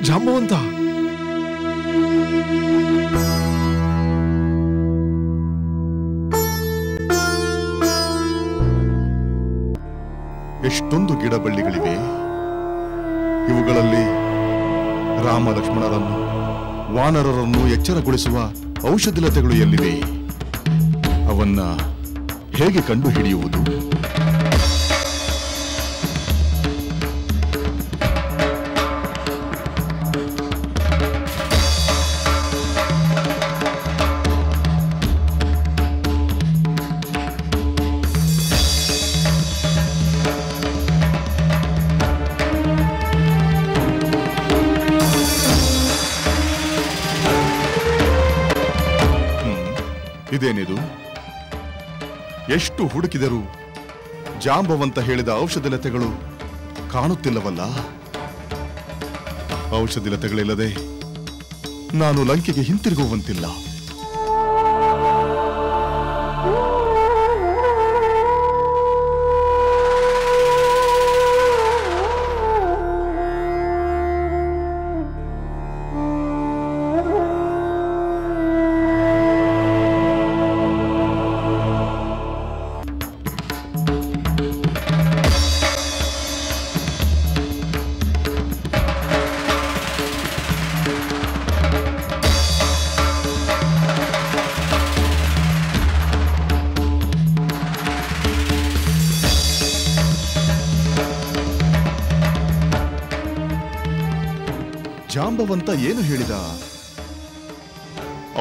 ಜಾಂಬವಂತ ಎಷ್ಟೊಂದು ಗಿಡಬಳ್ಳಿಗಳಿವೆ. ಇವುಗಳಲ್ಲಿ ರಾಮ ಲಕ್ಷ್ಮಣರನ್ನು, ವಾನರರನ್ನು ಎಚ್ಚರಗೊಳಿಸುವ ಔಷಧಿಲತೆಗಳು ಎಲ್ಲಿವೆ? ಅವನ್ನ ಹೇಗೆ ಕಂಡು ಹಿಡಿಯುವುದು? ಇದೇನಿದು? ಎಷ್ಟು ಹುಡುಕಿದರೂ ಜಾಂಬವಂತ ಹೇಳಿದ ಔಷಧಿಲತೆಗಳು ಕಾಣುತ್ತಿಲ್ಲವಲ್ಲ. ಔಷಧಿಲತೆಗಳಿಲ್ಲದೆ ನಾನು ಲಂಕೆಗೆ ಹಿಂತಿರುಗುವಂತಿಲ್ಲ. ಜಾಂಬವಂತ ಏನು ಹೇಳಿದ?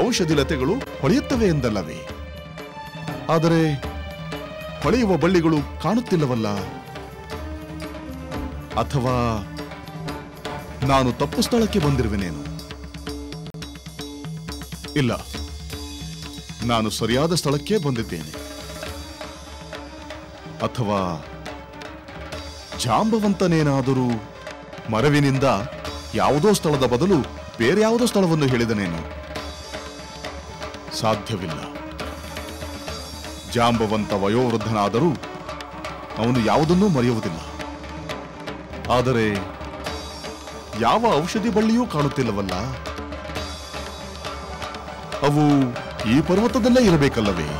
ಔಷಧಿಲತೆಗಳು ಹೊಳೆಯುತ್ತವೆ ಎಂದಲ್ಲವೇ? ಆದರೆ ಹೊಳೆಯುವ ಬಳ್ಳಿಗಳು ಕಾಣುತ್ತಿಲ್ಲವಲ್ಲ. ಅಥವಾ ನಾನು ತಪ್ಪು ಸ್ಥಳಕ್ಕೆ ಬಂದಿರುವೆನೇನು? ಇಲ್ಲ, ನಾನು ಸರಿಯಾದ ಸ್ಥಳಕ್ಕೆ ಬಂದಿದ್ದೇನೆ. ಅಥವಾ ಜಾಂಬವಂತನೇನಾದರೂ ಮರವಿನಿಂದ ಯಾವುದೋ ಸ್ಥಳದ ಬದಲು ಬೇರೆ ಯಾವುದೋ ಸ್ಥಳವನ್ನು ಹೇಳಿದನೇನು? ಸಾಧ್ಯವಿಲ್ಲ. ಜಾಂಬವಂತ ವಯೋವೃದ್ಧನಾದರೂ ಅವನು ಯಾವುದನ್ನೂ ಮರೆಯುವುದಿಲ್ಲ. ಆದರೆ ಯಾವ ಔಷಧಿ ಬಳ್ಳಿಯೂ ಕಾಣುತ್ತಿಲ್ಲವಲ್ಲ. ಅವು ಈ ಪರ್ವತದಲ್ಲೇ ಇರಬೇಕಲ್ಲವೇ?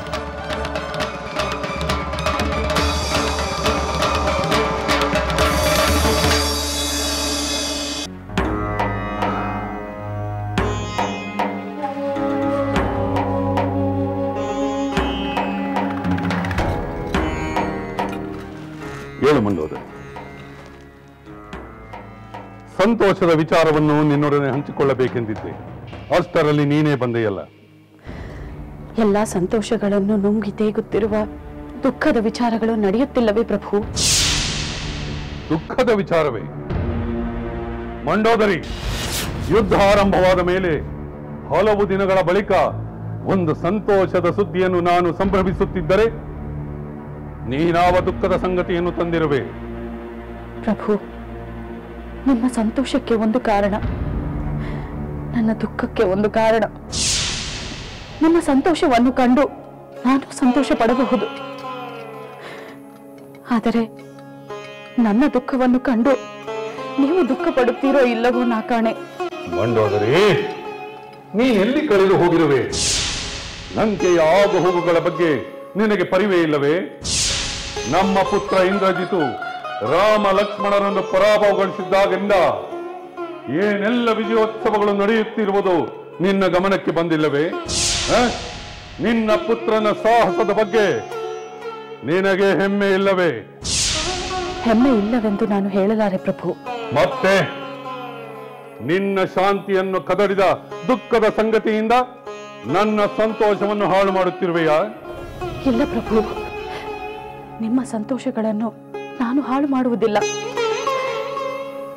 ಮಂಡೋದರಿ, ಸಂತೋಷದ ವಿಚಾರವನ್ನು ನಿನ್ನೊಡನೆ ಹಂಚಿಕೊಳ್ಳಬೇಕೆಂದಿದ್ದೆ. ಅಷ್ಟರಲ್ಲಿ ನೀನೇ ಬಂದೆಯಲ್ಲ. ಎಲ್ಲ ಸಂತೋಷಗಳನ್ನು ನುಂಗಿ ತೇಗುತ್ತಿರುವ ದುಃಖದ ವಿಚಾರಗಳು ನಡೆಯುತ್ತಿಲ್ಲವೇ ಪ್ರಭು? ದುಃಖದ ವಿಚಾರವೇ? ಮಂಡೋದರಿ, ಯುದ್ಧ ಆರಂಭವಾದ ಮೇಲೆ ಹಲವು ದಿನಗಳ ಬಳಿಕ ಒಂದು ಸಂತೋಷದ ಸುದ್ದಿಯನ್ನು ನಾನು ಸಂಭ್ರಮಿಸುತ್ತಿದ್ದರೆ ನೀನಾವ ದುಃಖದ ಸಂಗತಿಯನ್ನು ತಂದಿರುವೆ? ಪ್ರಭು, ನಿಮ್ಮ ಸಂತೋಷಕ್ಕೆ ಒಂದು ಕಾರಣ, ನನ್ನ ದುಃಖಕ್ಕೆ ಒಂದು ಕಾರಣ. ನಿಮ್ಮ ಸಂತೋಷವನ್ನು ಕಂಡು ನಾನು ಸಂತೋಷ ಪಡಬಹುದು, ಆದರೆ ನನ್ನ ದುಃಖವನ್ನು ಕಂಡು ನೀವು ದುಃಖ ಪಡುತ್ತೀರೋ ಇಲ್ಲವೋ ನಾ ಕಾಣೆ. ಮಂಡೋದರಿ, ನೀ ಎಲ್ಲಿ ಕಳೆದು ಹೋಗಿರುವೆ? ಲಂಕೆಯ ಆಗು ಹೋಗುಗಳ ಬಗ್ಗೆ ನಿನಗೆ ಪರಿವೇ ಇಲ್ಲವೇ? ನಮ್ಮ ಪುತ್ರ ಇಂದ್ರಜಿತು ರಾಮ ಲಕ್ಷ್ಮಣರನ್ನು ಪರಾಭವಗೊಳಿಸಿದ್ದಾಗಿಂದ ಏನೆಲ್ಲ ವಿಜಯೋತ್ಸವಗಳು ನಡೆಯುತ್ತಿರುವುದು ನಿನ್ನ ಗಮನಕ್ಕೆ ಬಂದಿಲ್ಲವೇ? ನಿನ್ನ ಪುತ್ರನ ಸಾಹಸದ ಬಗ್ಗೆ ನಿನಗೆ ಹೆಮ್ಮೆ ಇಲ್ಲವೇ? ಹೆಮ್ಮೆ ಇಲ್ಲವೆಂದು ನಾನು ಹೇಳಲಾರೆ ಪ್ರಭು. ಮತ್ತೆ ನಿನ್ನ ಶಾಂತಿಯನ್ನು ಕದಡಿದ ದುಃಖದ ಸಂಗತಿಯಿಂದ ನನ್ನ ಸಂತೋಷವನ್ನು ಹಾಳು ಮಾಡುತ್ತಿರುವೆಯಾ? ಇಲ್ಲ ಪ್ರಭು, ನಿಮ್ಮ ಸಂತೋಷಗಳನ್ನು ನಾನು ಹಾಳು ಮಾಡುವುದಿಲ್ಲ.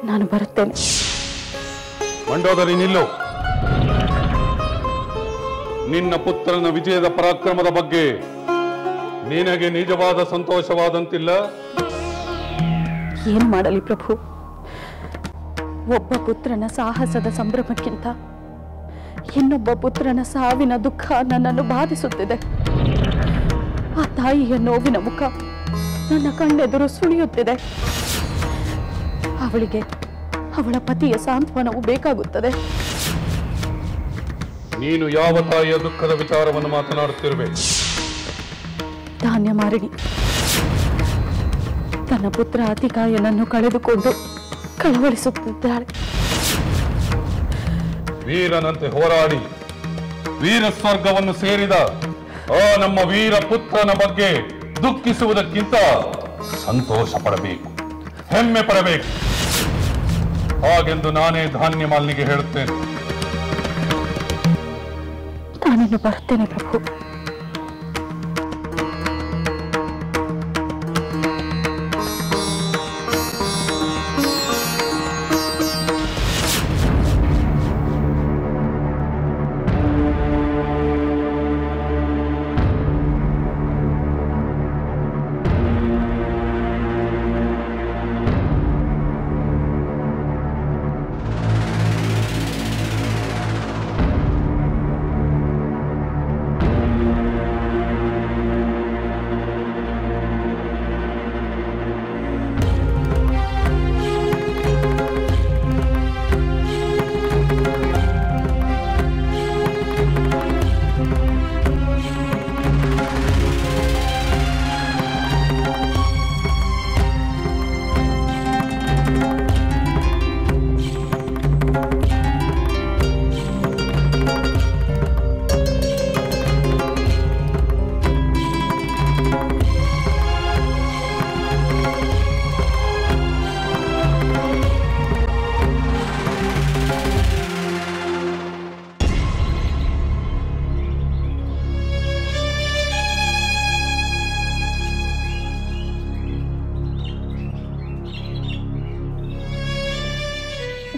ನಾನು ಬರುತ್ತೇನೆ. ಮಂಡೋದರಿ, ನಿಲ್ಲು. ನಿನ್ನ ಪುತ್ರನ ವಿಜಯದ ಪರಾಕ್ರಮದ ಬಗ್ಗೆ ನಿನಗೆ ನಿಜವಾದ ಸಂತೋಷವಾದಂತಿಲ್ಲ. ಏನು ಮಾಡಲಿ ಪ್ರಭು, ಒಬ್ಬ ಪುತ್ರನ ಸಾಹಸದ ಸಂಭ್ರಮಕ್ಕಿಂತ ಇನ್ನೊಬ್ಬ ಪುತ್ರನ ಸಾವಿನ ದುಃಖ ನನ್ನನ್ನು ಬಾಧಿಸುತ್ತಿದೆ. ಆ ತಾಯಿಯ ನೋವಿನ ಮುಖ ನನ್ನ ಕಣ್ಣೆದುರು ಸುಳಿಯುತ್ತಿದೆ. ಅವಳಿಗೆ ಅವಳ ಪತಿಯ ಸಾಂತ್ವನವು ಬೇಕಾಗುತ್ತದೆ. ನೀನು ಯಾವ ತಾಯಿಯ ದುಃಖದ ವಿಚಾರವನ್ನು ಮಾತನಾಡುತ್ತಿರುವೆ? ಧಾನ್ಯ ಮಾರಿಣಿ ತನ್ನ ಪುತ್ರ ಅತಿಕಾಯನನ್ನು ಕಳೆದುಕೊಂಡು ಕಳವಳಿಸುತ್ತಿದ್ದಾಳೆ. ವೀರನಂತೆ ಹೋರಾಡಿ ವೀರ ಸ್ವರ್ಗವನ್ನು ಸೇರಿದ ಆ ನಮ್ಮ ವೀರ ಪುತ್ರನ ಬಗ್ಗೆ ದುಃಖಿಸುವುದಕ್ಕಿಂತ ಸಂತೋಷ ಪಡಬೇಕು, ಹೆಮ್ಮೆ ಪಡಬೇಕು. ಹಾಗೆಂದು ನಾನೇ ಧಾನ್ಯ ಮಾಲಿನಿಗೆ ಹೇಳುತ್ತೇನೆ. ನಾನಿನ್ನು ಬರುತ್ತೇನೆ ಪ್ರಭು.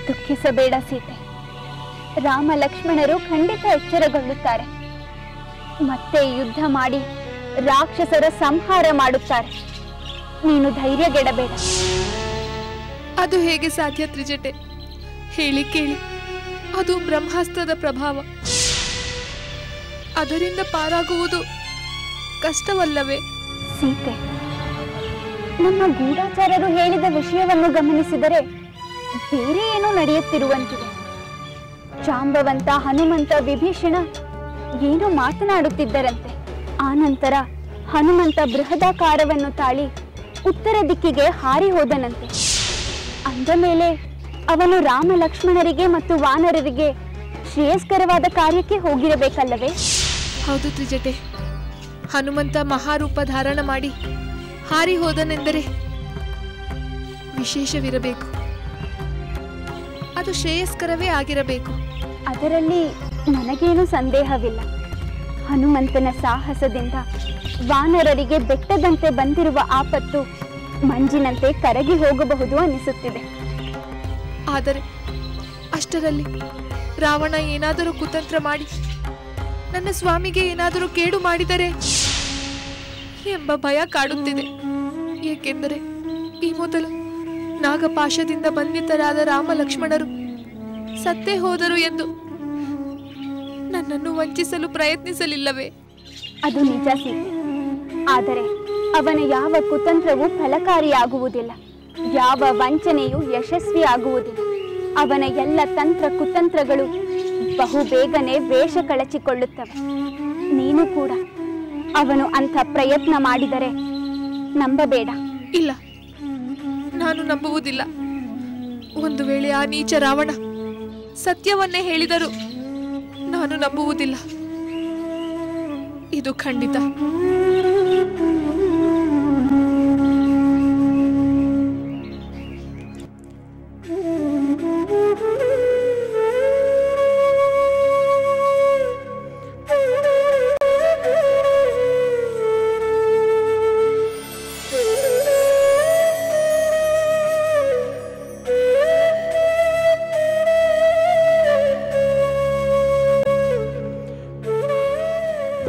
ದುಃಖಿಸಬೇಡ ಸೀತೆ. ರಾಮ ಲಕ್ಷ್ಮಣರು ಖಂಡಿತ ಎಚ್ಚರಗೊಳ್ಳುತ್ತಾರೆ. ಮತ್ತೆ ಯುದ್ಧ ಮಾಡಿ ರಾಕ್ಷಸರ ಸಂಹಾರ ಮಾಡುತ್ತಾರೆ. ನೀನು ಧೈರ್ಯಗೆಡಬೇಡ. ಅದು ಹೇಗೆ ಸಾಧ್ಯ ತ್ರಿಜಟೆ? ಹೇಳಿ ಕೇಳಿ, ಅದು ಬ್ರಹ್ಮಾಸ್ತ್ರದ ಪ್ರಭಾವ. ಅದರಿಂದ ಪಾರಾಗುವುದು ಕಷ್ಟವಲ್ಲವೇ? ಸೀತೆ, ನಮ್ಮ ಗೂಢಾಚಾರರು ಹೇಳಿದ ವಿಷಯವನ್ನು ಗಮನಿಸಿದರೆ ಬೇರೆ ಏನೋ ನಡೆಯುತ್ತಿರುವಂತಿದೆ. ಜಾಂಬವಂತ, ಹನುಮಂತ, ವಿಭೀಷಣ ಏನೋ ಮಾತನಾಡುತ್ತಿದ್ದರಂತೆ. ಆನಂತರ ಹನುಮಂತ ಬೃಹದಾಕಾರವನ್ನು ತಾಳಿ ಉತ್ತರ ದಿಕ್ಕಿಗೆ ಹಾರಿ ಹೋದನಂತೆ. ಅಂದ ಮೇಲೆ ಅವನು ರಾಮ ಲಕ್ಷ್ಮಣರಿಗೆ ಮತ್ತು ವಾನರರಿಗೆ ಶ್ರೇಯಸ್ಕರವಾದ ಕಾರ್ಯಕ್ಕೆ ಹೋಗಿರಬೇಕಲ್ಲವೇ? ಹೌದು ತ್ರಿಜಟೆ, ಹನುಮಂತ ಮಹಾರೂಪ ಧಾರಣ ಮಾಡಿ ಹಾರಿ ಹೋದನೆಂದರೆ ವಿಶೇಷವಿರಬೇಕು. ಅದು ಶ್ರೇಯಸ್ಕರವೇ ಆಗಿರಬೇಕು. ಅದರಲ್ಲಿ ನನಗೇನು ಸಂದೇಹವಿಲ್ಲ. ಹನುಮಂತನ ಸಾಹಸದಿಂದ ವಾನರರಿಗೆ ಬೆಟ್ಟದಂತೆ ಬಂದಿರುವ ಆಪತ್ತು ಮಂಜಿನಂತೆ ಕರಗಿ ಹೋಗಬಹುದು ಅನಿಸುತ್ತಿದೆ. ಆದರೆ ಅಷ್ಟರಲ್ಲಿ ರಾವಣ ಏನಾದರೂ ಕುತಂತ್ರ ಮಾಡಿ ನನ್ನ ಸ್ವಾಮಿಗೆ ಏನಾದರೂ ಕೇಡು ಮಾಡಿದರೆ ಎಂಬ ಭಯ ಕಾಡುತ್ತಿದೆ. ಏಕೆಂದರೆ ಈ ಮೊದಲು ನಾಗಪಾಶದಿಂದ ಬಂಧಿತರಾದ ರಾಮ ಲಕ್ಷ್ಮಣರು ಸತ್ತೇ ಹೋದರು ಎಂದು ನನ್ನನ್ನು ವಂಚಿಸಲು ಪ್ರಯತ್ನಿಸಲಿಲ್ಲವೇ? ಅದು ನಿಜ ಸೀತೆ. ಆದರೆ ಅವನ ಯಾವ ಕುತಂತ್ರವೂ ಫಲಕಾರಿಯಾಗುವುದಿಲ್ಲ, ಯಾವ ವಂಚನೆಯೂ ಯಶಸ್ವಿಯಾಗುವುದಿಲ್ಲ. ಅವನ ಎಲ್ಲ ತಂತ್ರ ಕುತಂತ್ರಗಳು ಬಹುಬೇಗನೆ ವೇಷ ಕಳಚಿಕೊಳ್ಳುತ್ತವೆ. ನೀನು ಕೂಡ ಅವನು ಅಂಥ ಪ್ರಯತ್ನ ಮಾಡಿದರೆ ನಂಬಬೇಡ. ಇಲ್ಲ, ನಾನು ನಂಬುವುದಿಲ್ಲ. ಒಂದು ವೇಳೆ ಆ ನೀಚ ರಾವಣ ಸತ್ಯವನ್ನೇ ಹೇಳಿದರು ನಾನು ನಂಬುವುದಿಲ್ಲ. ಇದು ಖಂಡಿತ.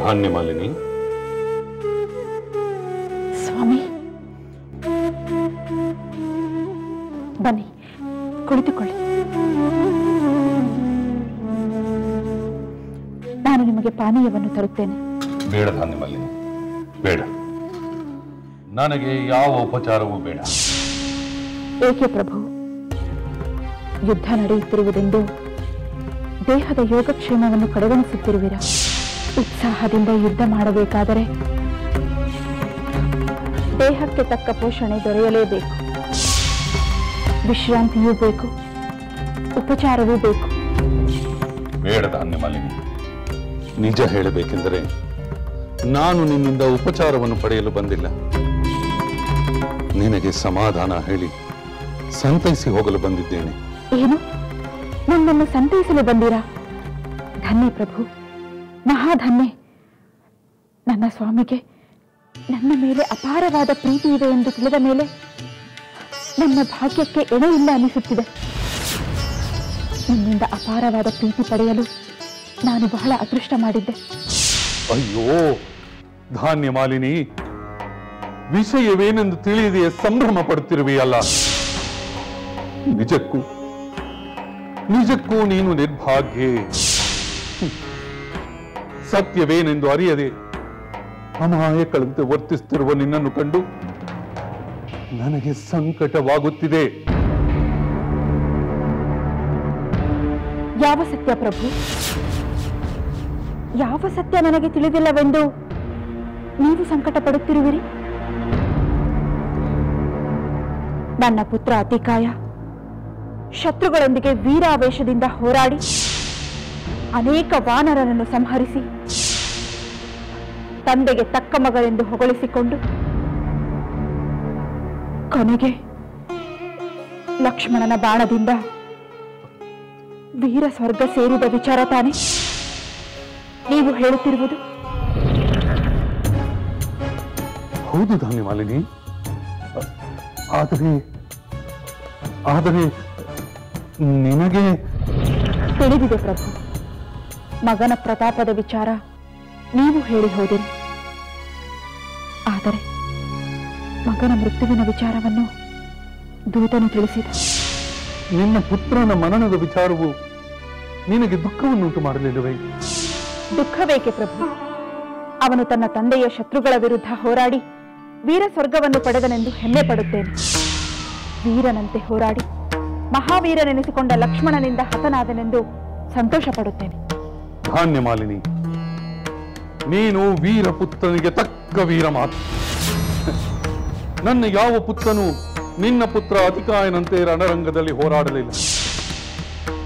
ಧಾನ್ಯಮಾಲಿನಿ, ಸ್ವಾಮಿ ಬನ್ನಿ ಕುಳಿತುಕೊಳ್ಳಿ. ನಾನು ನಿಮಗೆ ಪಾನೀಯವನ್ನು ತರುತ್ತೇನೆ. ಬೇಡ ಧಾನ್ಯಮಾಲಿನಿ, ಬೇಡ. ನನಗೆ ಯಾವ ಉಪಚಾರವೂ ಬೇಡ. ಏಕೆ ಪ್ರಭು? ಯುದ್ಧ ನಡೆಯುತ್ತಿರುವುದೆಂದು ದೇಹದ ಯೋಗಕ್ಷೇಮವನ್ನು ಕಡೆಗಣಿಸುತ್ತಿರುವಿರಾ? ಉತ್ಸಾಹದಿಂದ ಯುದ್ಧ ಮಾಡಬೇಕಾದರೆ ದೇಹಕ್ಕೆ ತಕ್ಕ ಪೋಷಣೆ ದೊರೆಯಲೇಬೇಕು. ವಿಶ್ರಾಂತಿಯೂ ಬೇಕು, ಉಪಚಾರವೂ ಬೇಕು. ಬೇಡ ಧಾನ್ಯಮಾಲಿನಿ, ನಿಜ ಹೇಳಬೇಕೆಂದರೆ ನಾನು ನಿನ್ನಿಂದ ಉಪಚಾರವನ್ನು ಪಡೆಯಲು ಬಂದಿಲ್ಲ. ನಿನಗೆ ಸಮಾಧಾನ ಹೇಳಿ ಸಂತೈಸಿ ಹೋಗಲು ಬಂದಿದ್ದೇನೆ. ಏನು? ನನ್ನನ್ನು ಸಂತೈಸಲು ಬಂದಿರಾ? ಧನ್ಯ ಪ್ರಭು, ಮಹಾಧನ್ಯ. ನನ್ನ ಸ್ವಾಮಿಗೆ ನನ್ನ ಮೇಲೆ ಅಪಾರವಾದ ಪ್ರೀತಿ ಇದೆ ಎಂದು ತಿಳಿದ ಮೇಲೆ ನನ್ನ ಭಾಗ್ಯಕ್ಕೆ ಎಡೆ ಇಲ್ಲ ಅನಿಸುತ್ತಿದೆ. ನಿನ್ನಿಂದ ಅಪಾರವಾದ ಪ್ರೀತಿ ಪಡೆಯಲು ನಾನು ಬಹಳ ಅದೃಷ್ಟ ಮಾಡಿದ್ದೆ. ಅಯ್ಯೋ ಧಾನ್ಯಮಾಲಿನಿ, ವಿಷಯವೇನೆಂದು ತಿಳಿಯದೆಯೇ ಸಂಭ್ರಮ ಪಡುತ್ತಿರುವೆಯಲ್ಲ. ನಿಜಕ್ಕೂ ನಿಜಕ್ಕೂ ನೀನು ನಿರ್ಭಾಗ್ಯೆ. ಸತ್ಯವೇನೆಂದು ಅರಿಯದೆ ಅಮಾಯಕಳಂತೆ ವರ್ತಿಸುತ್ತಿರುವ ನಿನ್ನನ್ನು ಕಂಡು ನನಗೆ ಸಂಕಟವಾಗುತ್ತಿದೆ. ಯಾವ ಸತ್ಯ ಪ್ರಭು? ಯಾವ ಸತ್ಯ ನನಗೆ ತಿಳಿದಿಲ್ಲವೆಂದು ನೀವು ಸಂಕಟ ಪಡುತ್ತಿರುವಿರಿ? ನನ್ನ ಪುತ್ರ ಅತಿಕಾಯ ಶತ್ರುಗಳೊಂದಿಗೆ ವೀರಾವೇಶದಿಂದ ಹೋರಾಡಿ ಅನೇಕ ವಾನರರನ್ನು ಸಂಹರಿಸಿ ತಂದೆಗೆ ತಕ್ಕ ಮಗಳೆಂದು ಹೊಗಳಿಸಿಕೊಂಡು ಕೊನೆಗೆ ಲಕ್ಷ್ಮಣನ ಬಾಣದಿಂದ ವೀರ ಸ್ವರ್ಗ ಸೇರಿದ ವಿಚಾರ ತಾನೆ ನೀವು ಹೇಳುತ್ತಿರುವುದು? ಹೌದು ಧಾನ್ಯಮಾಲಿನಿ, ಆದರೆ ನಿನಗೆ ತಿಳಿದಿದೆ ಪ್ರಭು. ಮಗನ ಪ್ರತಾಪದ ವಿಚಾರ ನೀವು ಹೇಳಿ ಹೋದಿರಿ. ಆದರೆ ಮಗನ ಮೃತ್ಯುವಿನ ವಿಚಾರವನ್ನು ದೂತನು ತಿಳಿಸಿದ. ನಿನ್ನ ಪುತ್ರನ ಮರಣದ ವಿಚಾರವು ನಿನಗೆ ದುಃಖವನ್ನುಂಟು ಮಾಡಲಿಲ್ಲವೇ? ದುಃಖವೇಕೆ ಪ್ರಭು? ಅವನು ತನ್ನ ತಂದೆಯ ಶತ್ರುಗಳ ವಿರುದ್ಧ ಹೋರಾಡಿ ವೀರ ಸ್ವರ್ಗವನ್ನು ಪಡೆದನೆಂದು ಹೆಮ್ಮೆ ಪಡುತ್ತೇನೆ. ವೀರನಂತೆ ಹೋರಾಡಿ ಮಹಾವೀರನೆನಿಸಿಕೊಂಡ ಲಕ್ಷ್ಮಣನಿಂದ ಹತನಾದನೆಂದು ಸಂತೋಷ ಪಡುತ್ತೇನೆ. ಧಾನ್ಯಮಾಲಿನಿ, ನೀನು ವೀರಪುತ್ರನಿಗೆ ತಕ್ಕ ವೀರ ಮಾತು. ನನ್ನ ಯಾವ ಪುತ್ರನು ನಿನ್ನ ಪುತ್ರ ಅತಿಕಾಯನಂತೆ ರಣರಂಗದಲ್ಲಿ ಹೋರಾಡಲಿಲ್ಲ.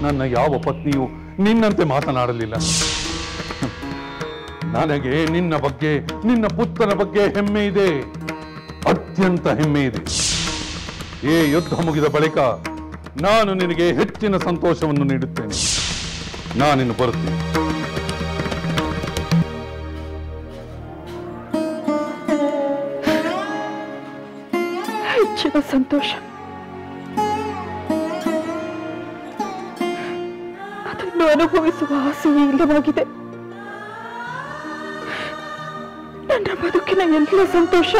ನನ್ನ ಯಾವ ಪತ್ನಿಯು ನಿನ್ನಂತೆ ಮಾತನಾಡಲಿಲ್ಲ. ನನಗೆ ನಿನ್ನ ಬಗ್ಗೆ, ನಿನ್ನ ಪುತ್ರನ ಬಗ್ಗೆ ಹೆಮ್ಮೆ ಇದೆ, ಅತ್ಯಂತ ಹೆಮ್ಮೆ ಇದೆ. ಈ ಯುದ್ಧ ಮುಗಿದ ಬಳಿಕ ನಾನು ನಿನಗೆ ಹೆಚ್ಚಿನ ಸಂತೋಷವನ್ನು ನೀಡುತ್ತೇನೆ. ನಾನಿನ್ನು ಬರುತ್ತೇನೆ. ಹೆಚ್ಚಿನ ಸಂತೋಷ ಅದನ್ನು ಅನುಭವಿಸುವ ಆಸೆಯೇ ಇಲ್ಲವಾಗಿದೆ. ನನ್ನ ಬದುಕಿನ ಎಲ್ಲ ಸಂತೋಷ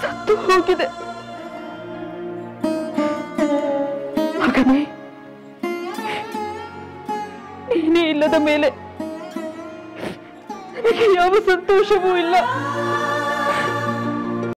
ಸತ್ತು ಹೋಗಿದೆ. ಮಗನೇ, ನೀನೇ ಇಲ್ಲದ ಮೇಲೆ ನನಗೆ ಯಾವ ಸಂತೋಷವೂ ಇಲ್ಲ.